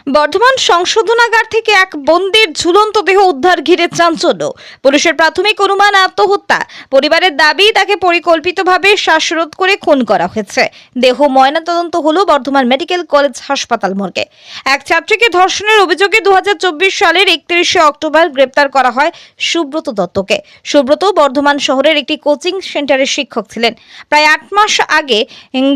বর্ধমান সংশোধনাগার থেকে এক বন্দির ঝুলন্ত দেহ উদ্ধার ঘিরে চাঞ্চল্য। পুলিশের প্রাথমিক অনুমান আত্মহত্যা। পরিবারের দাবি তাকে পরিকল্পিতভাবে শ্বাসরোধ করে খুন করা হয়েছে। দেহ ময়নাতদন্ত হলো বর্ধমান মেডিকেল কলেজ হাসপাতাল মর্গে। এক ছাত্রীকে ধর্ষণের অভিযোগে 2024 সালের 31শে অক্টোবর গ্রেপ্তার করা হয় সুব্রত দত্তকে। সুব্রত বর্ধমান শহরের একটি কোচিং সেন্টারের শিক্ষক ছিলেন। প্রায় 8 মাস আগে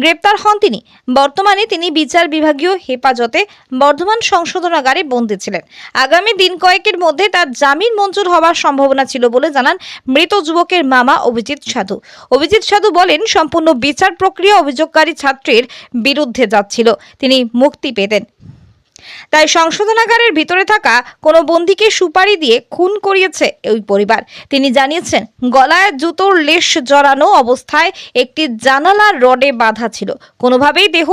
গ্রেপ্তার হন তিনি। বর্তমানে তিনি বিচার বিভাগীয় হেফাজতে বর্ধমান সংশোধনাগারে বন্দী ছিলেন। আগামী দিন কয়েকের মধ্যে তার জামিন মঞ্জুর হওয়ার সম্ভাবনা ছিল বলে জানান মৃত যুবকের মামা অভিজিৎ সাধু। অভিজিৎ সাধু বলেন, সম্পূর্ণ বিচার প্রক্রিয়া অভিযোগকারী ছাত্রীর বিরুদ্ধে যাচ্ছিল, তিনি মুক্তি পেতেন। তাই সংশোধনাগারের ভিতরে থাকা কোনো বন্দীকে সুপারি দিয়ে খুন করিয়েছে ওই পরিবার। তিনি জানিয়েছেন, গলায় জুতোর লেশ জড়ানো অবস্থায় একটি জানালার রডে বাঁধা ছিল। কোনোভাবেই দেহ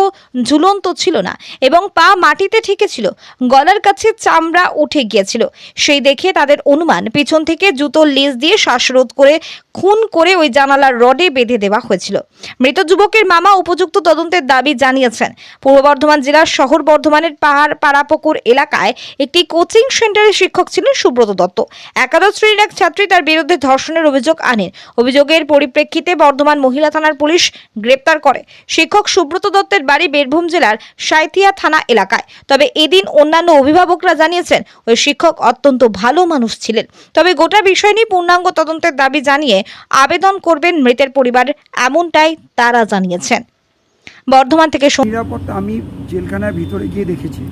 ঝুলন্ত ছিল না এবং পা মাটিতে ঠেকে ছিল। গলার কাছে চামড়া উঠে গিয়েছিল। সেই দেখে তাদের অনুমান পিছন থেকে জুতোর লেজ দিয়ে শ্বাসরোধ করে খুন করে ওই জানালার রডে বেঁধে দেওয়া হয়েছিল। মৃত যুবকের মামা উপযুক্ত তদন্তের দাবি জানিয়েছেন। পূর্ব বর্ধমান জেলার শহর বর্ধমানের পাড়াপুকুর এলাকায় একটি কোচিং সেন্টারের শিক্ষক ছিলেন সুব্রত দত্ত। একাদশ শ্রেণীর এক ছাত্রী তার বিরুদ্ধে ধর্ষণের অভিযোগ আনেন। অভিযোগের পরিপ্রেক্ষিতে বর্ধমান মহিলা থানার পুলিশ গ্রেপ্তার করে। শিক্ষক সুব্রত দত্তের বাড়ি বীরভূম জেলার সাঁইথিয়া থানা এলাকায়। তবে এদিন অন্যান্য অভিভাবকরা জানিয়েছেন ওই শিক্ষক অত্যন্ত ভালো মানুষ ছিলেন। তবে গোটা বিষয় নিয়ে পূর্ণাঙ্গ তদন্তের দাবি জানিয়ে আবেদন করবেন মৃতের পরিবার, এমনটাই তারা জানিয়েছেন। বর্ধমান থেকে নিরাপত্তা আমি জেলখানার ভিতরে গিয়ে দেখেছি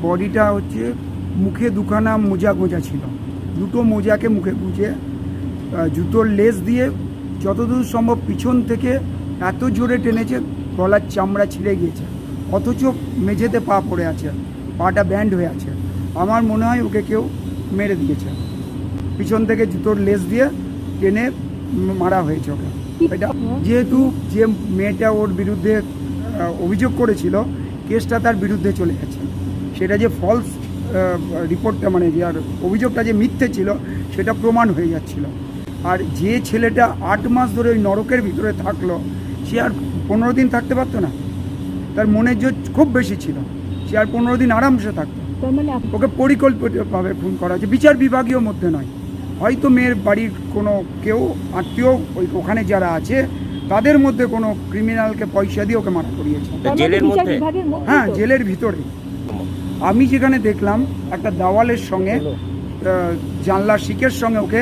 বডিটা হচ্ছে মুখে দুখানা মোজা গোজা ছিল, দুটো মোজাকে মুখে গুঁজে জুতোর লেস দিয়ে যতদূর সম্ভব পিছন থেকে এত জোরে টেনেছে গলার চামড়া ছিঁড়ে গিয়েছে, অথচ মেঝেতে পা পড়ে আছে, পাটা ব্যান্ড হয়ে আছে। আমার মনে হয় ওকে কেউ মেরে দিয়েছে, পিছন থেকে জুতোর লেস দিয়ে টেনে মারা হয়েছে ওকে। এটা যেহেতু যে মেয়েটা ওর বিরুদ্ধে অভিযোগ করেছিল কেসটা তার বিরুদ্ধে চলে গেছে, সেটা যে ফলস রিপোর্টটা মানে যে আর অভিযোগটা যে মিথ্যে ছিল সেটা প্রমাণ হয়ে যাচ্ছিল। আর যে ছেলেটা 8 মাস ধরে ওই নরকের ভিতরে থাকলো সে আর 15 দিন থাকতে পারতো না, তার মনের জোর খুব বেশি ছিল, সে আর 15 দিন আরামসে থাকতো। ওকে পরিকল্পিতভাবে খুন করা হয়েছে, বিচার বিভাগীয় মধ্যে নয়। হয়তো মেয়ের বাড়ির কোনো কেউ আত্মীয় ওখানে যারা আছে তাদের মধ্যে কোনো ক্রিমিনালকে পয়সা দিয়ে ওকে মারা করিয়েছে। হ্যাঁ, জেলের ভিতরে। আমি যেখানে দেখলাম একটা দেওয়ালের সঙ্গে জানলার শিকের সঙ্গে ওকে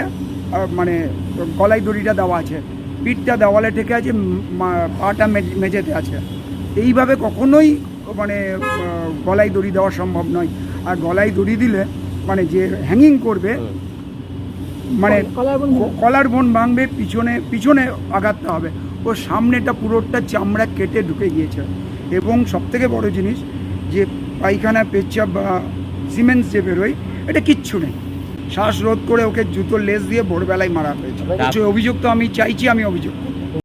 মানে গলায় দড়িটা দেওয়া আছে, পিঠটা দেওয়ালে ঠেকে আছে, পাটা মেঝেতে আছে। এইভাবে কখনোই মানে গলায় দড়ি দেওয়া সম্ভব নয়। আর গলায় দড়ি দিলে মানে যে হ্যাঙ্গিং করবে মানে কলার বোন ভাঙবে, পিছনে আঘাতটা হবে। ও সামনেটা পুরোটা চামড়া কেটে ঢুকে গিয়েছে। এবং সবথেকে বড় জিনিস যে পায়খানা পেচ্ছাপ বা সিমেন্ট যে বেরোয় এটা কিচ্ছু নেই। শ্বাসরোধ করে ওকে জুতোর লেস দিয়ে ভোরবেলায় মারা হয়েছে। অভিযোগ তো আমি চাইছি, আমি অভিযোগ